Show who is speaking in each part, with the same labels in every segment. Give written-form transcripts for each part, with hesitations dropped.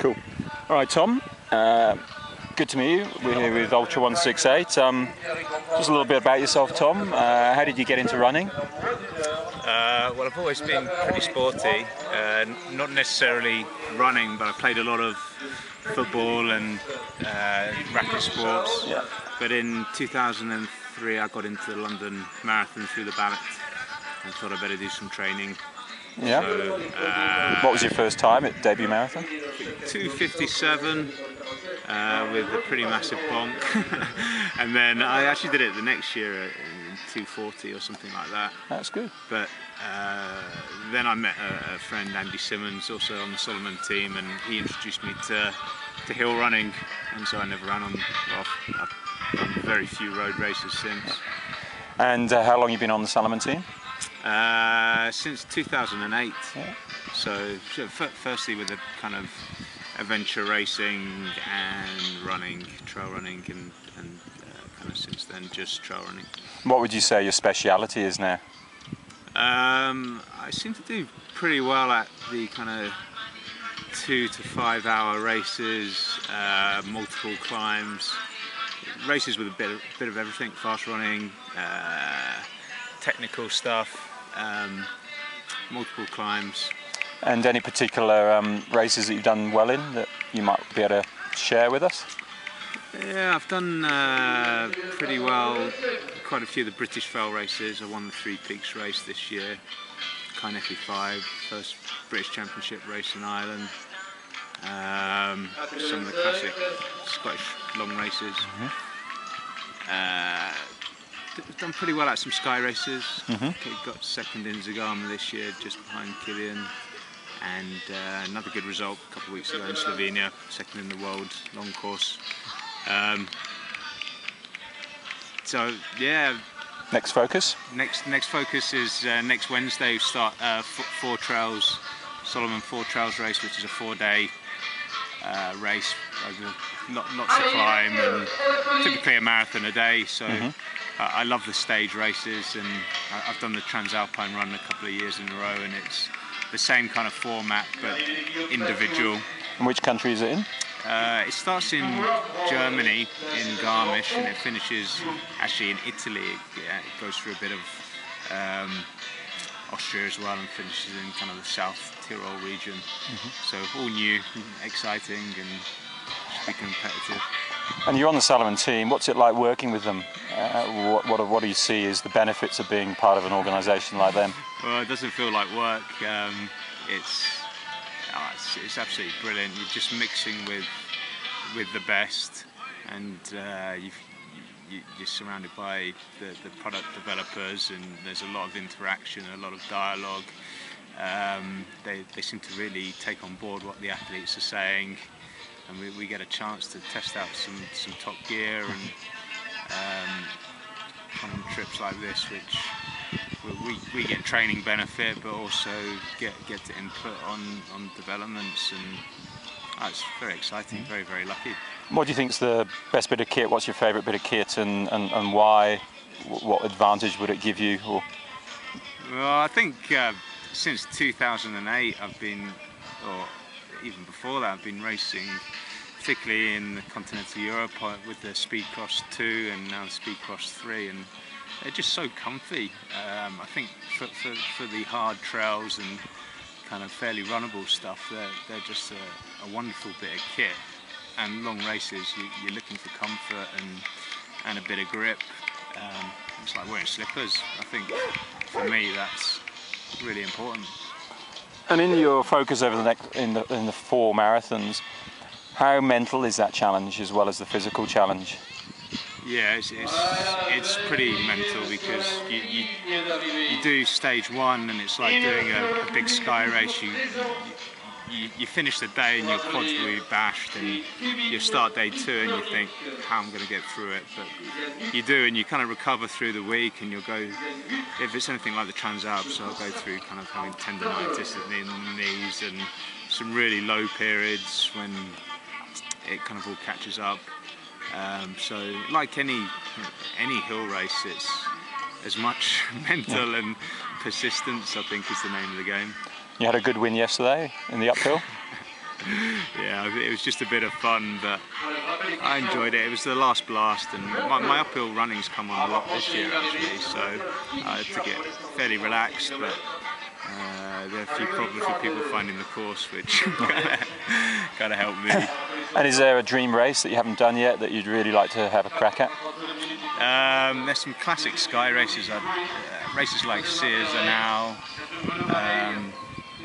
Speaker 1: Cool. All right, Tom. Good to meet you. We're here with Ultra 168. Just a little bit about yourself, Tom. How did you get into running?
Speaker 2: Well, I've always been pretty sporty, not necessarily running, but I played a lot of football and racket sports.
Speaker 1: Yeah.
Speaker 2: But in 2003 I got into the London Marathon through the ballot and thought I'd better do some training.
Speaker 1: Yeah.
Speaker 2: So,
Speaker 1: What was your first time at debut marathon?
Speaker 2: 2:57 with a pretty massive bonk. And then I actually did it the next year in 2:40 or something like that.
Speaker 1: That's good.
Speaker 2: But then I met a friend, Andy Simmons, also on the Solomon team, and he introduced me to hill running, and so I never ran on. Well, I've done very few road races since.
Speaker 1: And how long have you been on the Solomon team?
Speaker 2: Since 2008.
Speaker 1: Yeah.
Speaker 2: So firstly with a kind of adventure racing and running, trail running, and kind of since then just trail running.
Speaker 1: What would you say your speciality is now?
Speaker 2: I seem to do pretty well at the kind of 2 to 5 hour races, multiple climbs, races with a bit of everything, fast running, technical stuff, multiple climbs.
Speaker 1: And any particular races that you've done well in that you might be able to share with us?
Speaker 2: Yeah, I've done pretty well quite a few of the British Fell races. I won the Three Peaks race this year, Carnegie 5, first British Championship race in Ireland. Some of the classic Scottish long races. I've done pretty well at some sky races. Got second in Zagama this year, just behind Killian. And another good result a couple of weeks ago in Slovenia, second in the world long course. So yeah.
Speaker 1: Next focus?
Speaker 2: Next focus is next Wednesday. We start Four Trails, Solomon Four Trails race, which is a 4-day race. Lots to climb, and typically a marathon a day. So I love the stage races, and I've done the Transalpine run a couple of years in a row, and it's the same kind of format but individual.
Speaker 1: And which country is it in?
Speaker 2: It starts in Germany, in Garmisch, and it finishes actually in Italy. It goes through a bit of Austria as well, and finishes in kind of the South Tyrol region. So all new, exciting, and should be competitive.
Speaker 1: And you're on the Solomon team. What's it like working with them? What do you see as the benefits of being part of an organisation like them?
Speaker 2: Well, it doesn't feel like work. It's absolutely brilliant. You're just mixing with the best, and you're surrounded by the product developers, and there's a lot of interaction, a lot of dialogue. They seem to really take on board what the athletes are saying, and we get a chance to test out some top gear and on trips like this, which we get training benefit, but also get to input on developments, and it's very exciting. Very, very lucky.
Speaker 1: What do you think is the best bit of kit? What's your favourite bit of kit, and why? What advantage would it give you? Or?
Speaker 2: Well, I think since 2008 I've been, or even before that, I've been racing, particularly in the continental Europe with the Speedcross 2 and now the Speedcross 3, and they're just so comfy. I think for the hard trails and kind of fairly runnable stuff, they're just a wonderful bit of kit. And long races, you're looking for comfort and a bit of grip. It's like wearing slippers. I think for me that's really important.
Speaker 1: And in your focus over in the 4 marathons, how mental is that challenge as well as the physical challenge?
Speaker 2: Yeah, it's pretty mental, because you do stage 1 and it's like doing a big sky race. You finish the day and your quads will be bashed, and you start day 2 and you think, how am I going to get through it? But you do, and you kind of recover through the week, and you'll go, if it's anything like the Transalps, so I'll go through kind of having tendonitis in the knees and some really low periods when it kind of all catches up. So like any hill race, it's as much mental and persistence, I think, is the name of the game.
Speaker 1: You had a good win yesterday in the uphill?
Speaker 2: Yeah, it was just a bit of fun, but I enjoyed it. It was the last blast, and my uphill running's come on a lot this year actually, so I took it fairly relaxed, but there are a few problems with people finding the course, which kind of helped me.
Speaker 1: And is there a dream race that you haven't done yet that you'd really like to have a crack at?
Speaker 2: There's some classic sky races, races like Sears and Now.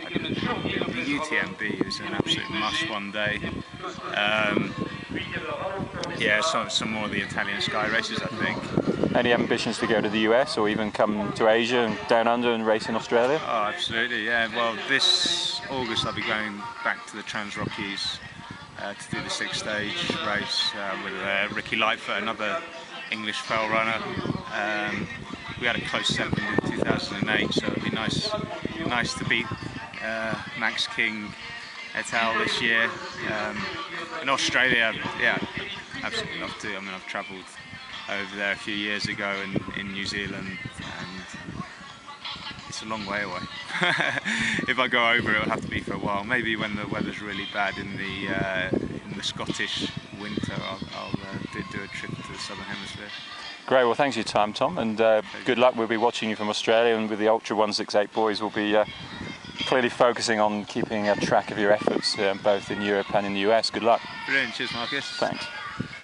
Speaker 2: The UTMB is an absolute must one day. Yeah, some more of the Italian sky races, I think.
Speaker 1: Any ambitions to go to the US or even come to Asia and down under and race in Australia?
Speaker 2: Oh, absolutely, yeah. Well, this August I'll be going back to the Trans-Rockies to do the 6-stage race with Ricky Lightfoot, another English fell runner. We had a close second in 2008, so it'd be nice to beat Max King et al. This year. In Australia, yeah, absolutely love to. I mean, I've travelled over there a few years ago in New Zealand, and it's a long way away. If I go over, it'll have to be for a while. Maybe when the weather's really bad in the Scottish winter, I'll do a trip to the Southern Hemisphere.
Speaker 1: Great, well thanks for your time, Tom, and good luck. We'll be watching you from Australia, and with the Ultra 168 boys we'll be clearly focusing on keeping a track of your efforts both in Europe and in the US. Good luck.
Speaker 2: Brilliant, cheers Marcus.
Speaker 1: Thanks.